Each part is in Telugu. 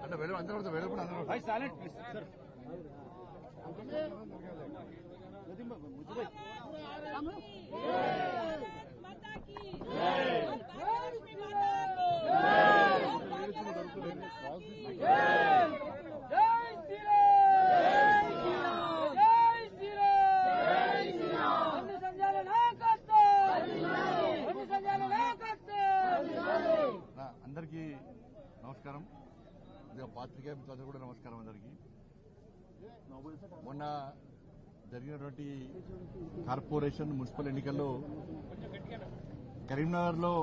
అంటే వెళ్ళి అందరూ వెళ్ళకుండా అందరూ సైలెంట్ ప్లీజ్ సార్. అందరికీ నమస్కారం. పాత్రికేయ మిత్రులందరూ కూడా నమస్కారం. అందరికీ మొన్న జరిగినటువంటి కార్పొరేషన్ మున్సిపల్ ఎన్నికల్లో కరీంనగర్లో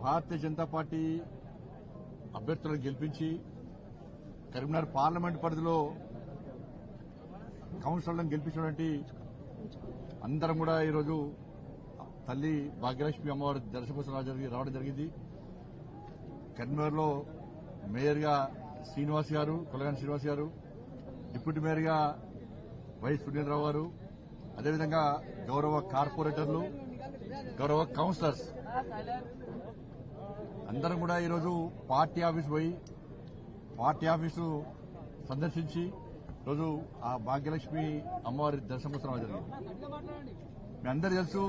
భారతీయ జనతా పార్టీ అభ్యర్థులను గెలిపించి కరీంనగర్ పార్లమెంట్ పరిధిలో కౌన్సిలర్లను గెలిపించినటువంటి అందరం కూడా ఈరోజు తల్లి భాగ్యలక్ష్మి అమ్మవారి దర్శనం కోసం రావడం జరిగింది. కరీంనగర్లో మేయర్గా శ్రీనివాస్ గారు, కొలగాని శ్రీనివాస్ గారు, డిప్యూటీ మేయర్గా వై సునీల్రావు గారు, అదేవిధంగా గౌరవ కార్పొరేటర్లు, గౌరవ కౌన్సిలర్స్ అందరం కూడా ఈరోజు పార్టీ ఆఫీస్ పోయి పార్టీ ఆఫీసు సందర్శించి ఈరోజు ఆ భాగ్యలక్ష్మి అమ్మవారి దర్శనం కోసం రావడం జరిగింది. మీ అందరూ తెలుసు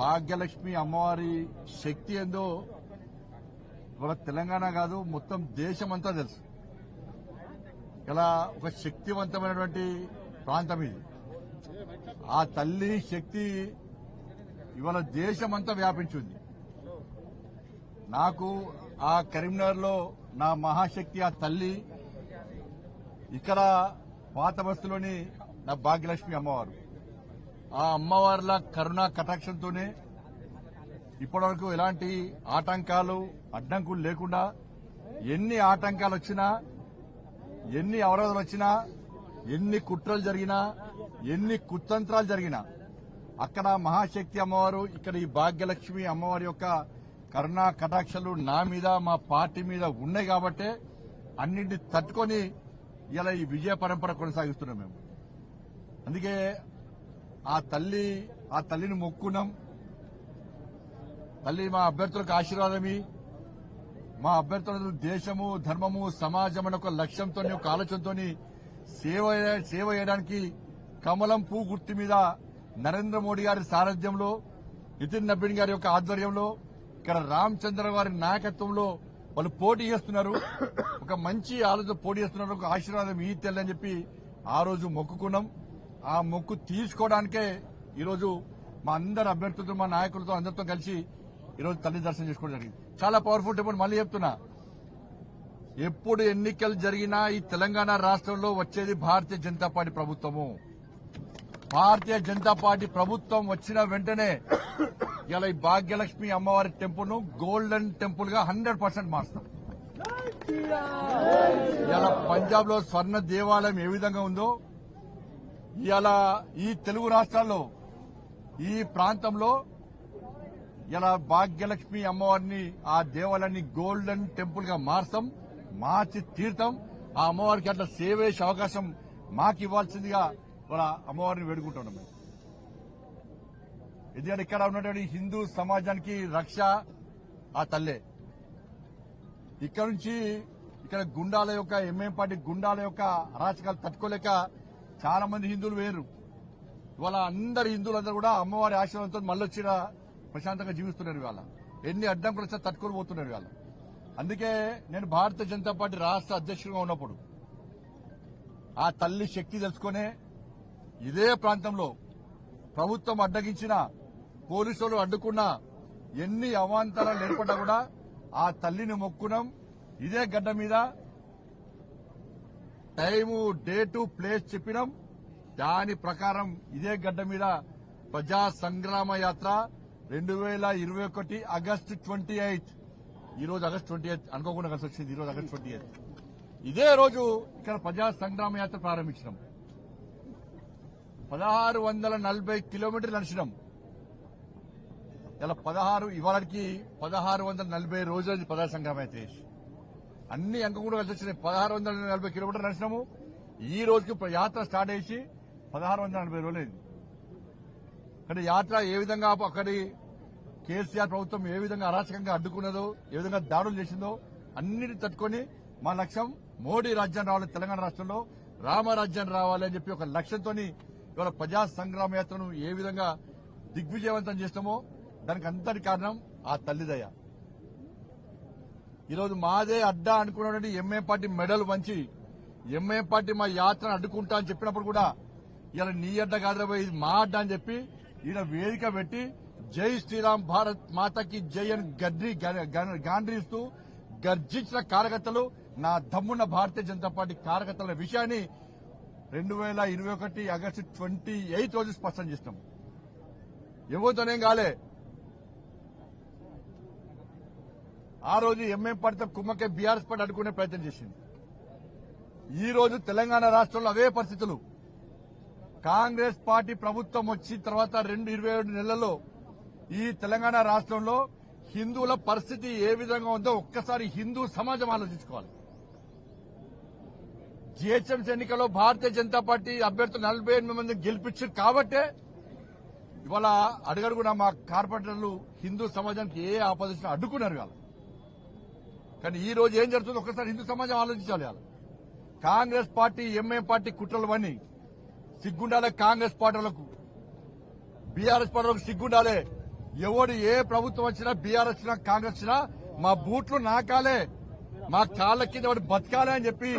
భాగ్యలక్ష్మి అమ్మవారి శక్తి ఏందో ఇవాళ తెలంగాణ కాదు మొత్తం దేశమంతా తెలుసు. ఇలా ఒక శక్తివంతమైనటువంటి ప్రాంతం ఇది. ఆ తల్లి శక్తి ఇవాళ దేశమంతా వ్యాపించింది. నాకు ఆ కరీంనగర్లో నా మహాశక్తి ఆ తల్లి, ఇక్కడ పాత బస్తీలోని నా భాగ్యలక్ష్మి అమ్మవారు. ఆ అమ్మవార్ల కరుణా కటాక్షంతోనే ఇప్పటివరకు ఎలాంటి ఆటంకాలు అడ్డంకులు లేకుండా ఎన్ని ఆటంకాలు వచ్చినా, ఎన్ని అవరోధాలు వచ్చినా, ఎన్ని కుట్రలు జరిగినా, ఎన్ని కుతంత్రాలు జరిగినా అక్కడ మహాశక్తి అమ్మవారు, ఇక్కడ ఈ భాగ్యలక్ష్మి అమ్మవారి యొక్క కరుణా కటాక్షలు నా మీద మా పార్టీ మీద ఉన్నాయి కాబట్టే అన్నింటినీ తట్టుకొని ఇలా ఈ విజయ పరంపర కొనసాగిస్తున్నాం మేము. అందుకే ఆ తల్లిని మొక్కున్నాం. తల్లి మా అభ్యర్థులకు ఆశీర్వాదమి, మా అభ్యర్థులకు దేశము, ధర్మము, సమాజం అనే ఒక లక్ష్యంతో, ఒక ఆలోచనతో సేవ చేయడానికి కమలం పువ్వు గుర్తు మీద నరేంద్ర మోడీ గారి సారథ్యంలో, నితిన్ నబీన్ గారి యొక్క ఆధ్వర్యంలో, ఇక్కడ రామచంద్ర గారి నాయకత్వంలో వాళ్ళు పోటీ చేస్తున్నారు. ఒక మంచి ఆలోచన పోటీ చేస్తున్నారు. ఒక ఆశీర్వాదం ఈ తెల్లని చెప్పి ఆ రోజు మొక్కుకున్నాం. ఆ మొక్కు తీసుకోవడానికే ఈరోజు మా అందరి అభ్యర్థులతో, మా నాయకులతో అందరితో కలిసి ఈరోజు తల్లి దర్శనం చేసుకోవడం జరిగింది. చాలా పవర్ఫుల్ టెంపుల్. మళ్ళీ చెప్తున్నా, ఎప్పుడు ఎన్నికలు జరిగినా ఈ తెలంగాణ రాష్ట్రంలో వచ్చేది భారతీయ జనతా పార్టీ ప్రభుత్వము. భారతీయ జనతా పార్టీ ప్రభుత్వం వచ్చిన వెంటనే ఇలా ఈ భాగ్యలక్ష్మి అమ్మవారి టెంపుల్ ను గోల్డెన్ టెంపుల్ గా 100% మారుస్తాం. ఇలా పంజాబ్ లో స్వర్ణ దేవాలయం ఏ విధంగా ఉందో ఇలా ఈ తెలుగు రాష్ట్రాల్లో ఈ ప్రాంతంలో ఇలా భాగ్యలక్ష్మి అమ్మవారిని, ఆ దేవాలయాన్ని గోల్డెన్ టెంపుల్ గా మార్చి తీర్థం. ఆ అమ్మవారికి అట్లా సేవ చేసే అవకాశం మాకు ఇవ్వాల్సిందిగా వాళ్ళ అమ్మవారిని వేడుకుంటున్నాం. ఎందుకంటే ఇక్కడ ఉన్నటువంటి హిందూ సమాజానికి రక్ష ఆ తల్లే. ఇక్కడ నుంచి ఇక్కడ గుండాల యొక్క ఎంఎం పార్టీ గుండాల యొక్క అరాచకాలు తట్టుకోలేక చాలా మంది హిందువులు వేరు. ఇవాళ అందరు హిందువులందరూ కూడా అమ్మవారి ఆశీర్వాదంతో మళ్ళొచ్చిన ప్రశాంతంగా జీవిస్తున్నారు. ఇవాళ ఎన్ని అడ్డంకులు వచ్చినా తట్టుకొని పోతున్నారు. ఇవాళ అందుకే నేను భారతీయ జనతా పార్టీ రాష్ట్ర అధ్యక్షుడిగా ఉన్నప్పుడు ఆ తల్లి శక్తి తెలుసుకునే ఇదే ప్రాంతంలో ప్రభుత్వం అడ్డగించిన, పోలీసులు అడ్డుకున్నా, ఎన్ని అవాంతరాలు ఏర్పడ్డా కూడా ఆ తల్లిని మొక్కున్నాం. ఇదే గడ్డ మీద టైము, డేటు, ప్లేస్ చెప్పినాం. దాని ప్రకారం ఇదే గడ్డ మీద ప్రజా సంగ్రామ యాత్ర 2021 ఆగస్టు 28, ఈ రోజు ఆగస్టు 28 అనుకోకుండా కలిసి వచ్చింది. ఈ రోజు ఆగస్టు 28 ఇదే రోజు ఇక్కడ ప్రజా సంగ్రామ యాత్ర ప్రారంభించినాం. 1640 కిలోమీటర్లు నడిచినాం. ఇలా ఇవాళకి 1640 రోజులు ప్రజా సంగ్రామ యాత్ర చేసి అన్ని అంకం కూడా కలిసి వచ్చినాయి. 1640 కిలోమీటర్లు నడిచినాము. ఈ రోజుకి యాత్ర స్టార్ట్ చేసి 1640 రోజులైంది. కానీ యాత్ర ఏ విధంగా అక్కడి కేసీఆర్ ప్రభుత్వం ఏ విధంగా అరాచకంగా అడ్డుకున్నదో, ఏ విధంగా దాడులు చేసిందో అన్నిటిని తట్టుకొని మా లక్ష్యం మోడీ రాజ్యం రావాలి, తెలంగాణ రాష్ట్రంలో రామరాజ్యం రావాలి అని చెప్పి ఒక లక్ష్యంతో ఇవాళ ప్రజా సంగ్రామ యాత్రను ఏ విధంగా దిగ్విజయవంతం చేస్తామో దానికి అంతటి కారణం ఆ తల్లిదయ. ఈరోజు మాదే అడ్డా అనుకున్నటువంటి ఎంఏ పార్టీ మెడల్ వంచి ఎంఏ పార్టీ మా యాత్రను అడ్డుకుంటా అని చెప్పినప్పుడు కూడా ఇలా నీ అడ్డ కాదురా ఇది మా అడ్డ అని చెప్పి ఈయన వేదిక పెట్టి జై శ్రీరామ్ భారత్ మాతకి జై అని గాండ్రిస్తూ గర్జించిన కార్యకర్తలు, నా దమ్మున్న భారతీయ జనతా పార్టీ కార్యకర్తల విషయాన్ని 2021 ఆగస్టు 28 రోజు స్పష్టం చేస్తాం. ఎవరితోనేం కాలే. ఆ రోజు ఎంఎం పార్టీతో కుమ్మకే బీఆర్ఎస్ పార్టీ అడ్డుకునే ప్రయత్నం చేసింది. ఈ రోజు తెలంగాణ రాష్ట్రంలో అవే పరిస్థితులు. కాంగ్రెస్ పార్టీ ప్రభుత్వం వచ్చిన తర్వాత 27 నెలల్లో ఈ తెలంగాణ రాష్ట్రంలో హిందువుల పరిస్థితి ఏ విధంగా ఉందో ఒక్కసారి హిందూ సమాజం ఆలోచించుకోవాలి. జీహెచ్ఎంసీ ఎన్నికల్లో భారతీయ జనతా పార్టీ అభ్యర్థులు 48 మంది గెలిపించారు కాబట్టే ఇవాళ అడుగడుగునా మా కార్పొరేటర్లు హిందూ సమాజానికి ఏ ఆపోజిషన్ అడ్డుకున్నారు కాదు. కానీ ఈ రోజు ఏం జరుగుతుందో ఒక్కసారి హిందూ సమాజం ఆలోచించాలి. కాంగ్రెస్ పార్టీ ఎంఏ పార్టీ కుట్రలు అన్నీ సిగ్గుండాలే. కాంగ్రెస్ పార్టీలకు బీఆర్ఎస్ పార్టీలకు సిగ్గుండాలే. ఎవడు ఏ ప్రభుత్వం వచ్చినా బీఆర్ఎస్ వచ్చినా కాంగ్రెస్ వచ్చినా మా బూట్లు నాకాలే, మా కాళ్ళ కింద ఎవరు బతకాలే అని చెప్పి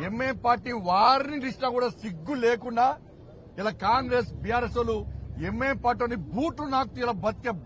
ఎంఏ పార్టీ వారిని ఇచ్చినా కూడా సిగ్గు లేకుండా ఇలా కాంగ్రెస్ బీఆర్ఎస్ వాళ్ళు ఎంఏ పార్టీని బూట్లు నాకుతూ ఇలా బతికే